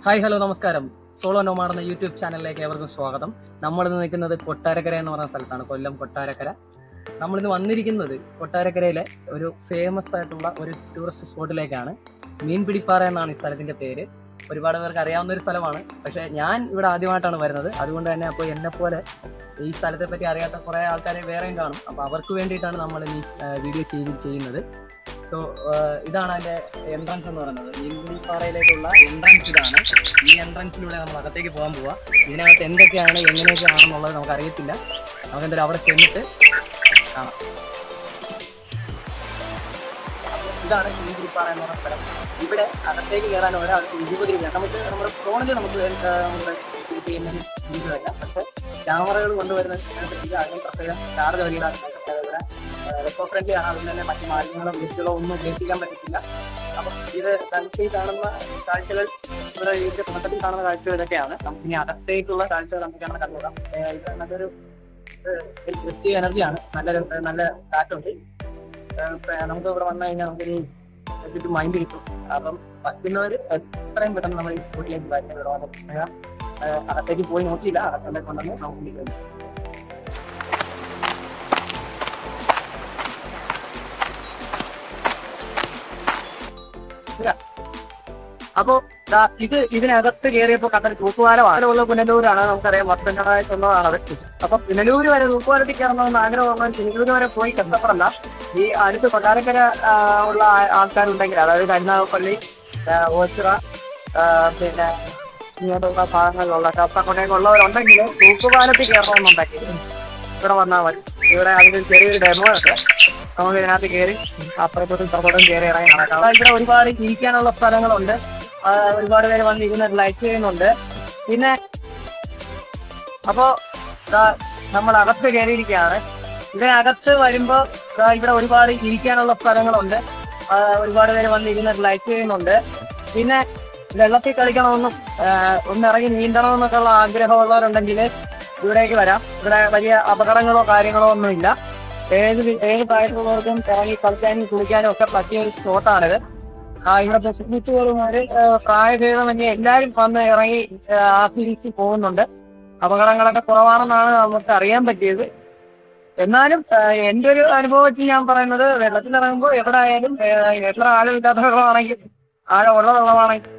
Hi hello നമസ്കാരം. Solo Nomad എന്ന YouTube ചാനലിലേക്ക് ഏവർക്കും സ്വാഗതം. നമ്മളിന്ന് നിൽക്കുന്നത് കൊട്ടാരക്കര എന്ന് പറയുന്ന സ്ഥലത്താണ്, കൊല്ലം കൊട്ടാരക്കര. നമ്മളിന്ന് വന്നിരിക്കുന്നത് കൊട്ടാരക്കരയിലെ ഒരു ഫേമസ് ആയിട്ടുള്ള ഒരു ടൂറിസ്റ്റ് സ്പോട്ടിലേക്കാണ്. മീൻപിടിപ്പാറ എന്നാണ് ഈ സ്ഥലത്തിന്റെ പേര്. ഒരുപാട് പേർക്ക് അറിയാവുന്ന ഒരു സ്ഥലമാണ്. പക്ഷേ ഞാൻ ഇവിടെ ആദ്യമായിട്ടാണ് വരുന്നത്. അതുകൊണ്ട് തന്നെ അപ്പോൾ എന്നെപ്പോലെ ഈ സ്ഥലത്തെ പറ്റി അറിയാത്ത കുറേ ആൾക്കാരെ വേറെയും കാണും. അപ്പോൾ അവർക്ക് വേണ്ടിയിട്ടാണ് നമ്മൾ ഈ വീഡിയോ ചെയ്യുന്നത്. സോ ഇതാണ് അതിന്റെ എൻട്രൻസ് എന്ന് പറയുന്നത്. മീൻപിടിപ്പാറയിലേക്കുള്ള എൻട്രൻസ് ഇതാണ്. ഈ എൻട്രൻസിലൂടെ നമ്മൾ അകത്തേക്ക് പോകാൻ പോവാ. ഇതിനകത്ത് എന്തൊക്കെയാണ് എങ്ങനെയൊക്കെയാണെന്നുള്ളത് നമുക്ക് അറിയത്തില്ല. നമുക്ക് എന്തായാലും അവിടെ ചെന്നിട്ട് കാണാം. ഇതാണ് മീൻപിടിപ്പാറ എന്ന് പറയുന്ന സ്ഥലം. ഇവിടെ അകത്തേക്ക് കയറാൻ ഒരാൾക്ക് 20 രൂപ. നമുക്ക് നമ്മുടെ ഫോണിൽ നമുക്ക് വീഡിയോ അല്ല, പക്ഷേ ക്യാമറകൾ കൊണ്ടുവരുന്ന അതിന് പ്രത്യേകം ചാർജ് വരികയാണ്. എക്കോ ഫ്രണ്ട്ലി ആണ്. അതുകൊണ്ട് തന്നെ മറ്റു മാലിന്യങ്ങളോ ഗസ്റ്റുകളോ ഒന്നും ഉപേക്ഷിക്കാൻ പറ്റത്തില്ല. അപ്പം ഇത് ഈ കാണുന്ന കാഴ്ചകൾ, ഇവിടെ ഈ മൊത്തത്തിൽ കാണുന്ന കാഴ്ചകൾ ഇതൊക്കെയാണ്. നമുക്ക് ഇനി അകത്തേക്കുള്ള കാഴ്ചകൾ നമുക്കാണ് കണ്ടുപോകാം. ഇത് നല്ലൊരു പോസിറ്റീവ് എനർജിയാണ്. നല്ല കാറ്റുണ്ട്. നമുക്ക് ഇവിടെ വന്നു കഴിഞ്ഞാൽ നമുക്കൊരു ചുറ്റും മൈൻഡ് കിട്ടും. അപ്പം പറ്റുന്നവർ എത്രയും പെട്ടെന്ന് നമ്മൾ ഈ സ്പോട്ടിലേക്ക് കാഴ്ചകൾ അകത്തേക്ക് പോയി നോക്കിയില്ല, അകത്തേക്ക് കൊണ്ടുവന്ന് നമുക്ക് അപ്പോ ഇതിനകത്ത് കയറിയപ്പോ കണ്ടൊരു തൂക്കുപാലമാണ്. ഉള്ള പുനലൂരാണ്, നമുക്കറിയാം വർഷങ്ങളായിട്ടുള്ളതാണത്. അപ്പൊ പുനലൂര് വരെ തൂക്കുപാലത്തിൽ കയറണമെന്ന് ആഗ്രഹമുള്ള പുനലൂര് വരെ പോയി കഷ്ടപ്പെടല്ല. ഈ അടുത്ത് കൊട്ടാരക്കര ഉള്ള ആൾക്കാരുണ്ടെങ്കിൽ, അതായത് കരുനാഗപ്പള്ളി, ഓച്ചിറ, പിന്നെ ഇങ്ങോട്ടുള്ള ഭാഗങ്ങളിലുള്ള കപ്പക്കൊണ്ടയൊക്കെ ഉള്ളവരുണ്ടെങ്കിൽ തൂക്കുപാലത്തിൽ കയറണമെന്നുണ്ടെങ്കിൽ ഇവിടെ വന്നാൽ മതി. ഇവിടെ അതിന് ചെറിയൊരു ഡെമോ ഉണ്ട്. നമുക്ക് ഇതിനകത്ത് കയറി അപ്പുറത്തോട്ടും ഇപ്പുറത്തോട്ടും കയറി ഇറങ്ങി നടക്കാം. ഇവിടെ ഒരുപാട് ഇരിക്കാനുള്ള സ്ഥലങ്ങളുണ്ട്. ഒരുപാട് പേര് വന്ന് ഇരുന്ന് ലൈറ്റ് ചെയ്യുന്നുണ്ട്. പിന്നെ അപ്പോ നമ്മൾ അകത്ത് കയറിയിരിക്കുകയാണ്. ഇതിനകത്ത് വരുമ്പോ ഇവിടെ ഒരുപാട് ഇരിക്കാനുള്ള സ്ഥലങ്ങളുണ്ട്. ഒരുപാട് പേര് വന്ന് ഇരുന്ന് ലൈറ്റ് ചെയ്യുന്നുണ്ട്. പിന്നെ വെള്ളത്തിൽ കളിക്കണമെന്നും ഒന്നിറങ്ങി നീന്തണമെന്നൊക്കെ ഉള്ള ആഗ്രഹമുള്ളവരുണ്ടെങ്കിൽ ഇവിടേക്ക് വരാം. ഇവിടെ വലിയ അപകടങ്ങളോ കാര്യങ്ങളോ ഒന്നുമില്ല. ഏത് പ്രായത്തിലുള്ളവർക്കും ഇറങ്ങി കളിക്കാനും കുളിക്കാനും ഒക്കെ പറ്റിയ ഒരു സ്പോട്ടാണിത്. ഇവിടുത്തെ സുഹൃത്തുക്കളുമാര് പ്രായഭേദമന്യേ എല്ലാവരും വന്ന് ഇറങ്ങി ആസ്വദിച്ച് പോകുന്നുണ്ട്. അപകടങ്ങളൊക്കെ കുറവാണെന്നാണ് നമുക്ക് അറിയാൻ പറ്റിയത്. എന്നാലും എൻ്റെ ഒരു അനുഭവത്തിൽ ഞാൻ പറയുന്നത്, വെള്ളത്തിലിറങ്ങുമ്പോൾ എവിടെ ആയാലും എത്ര ആഴമില്ലാത്ത വെള്ളമാണെങ്കിൽ ആഴമുള്ള വെള്ളമാണെങ്കിൽ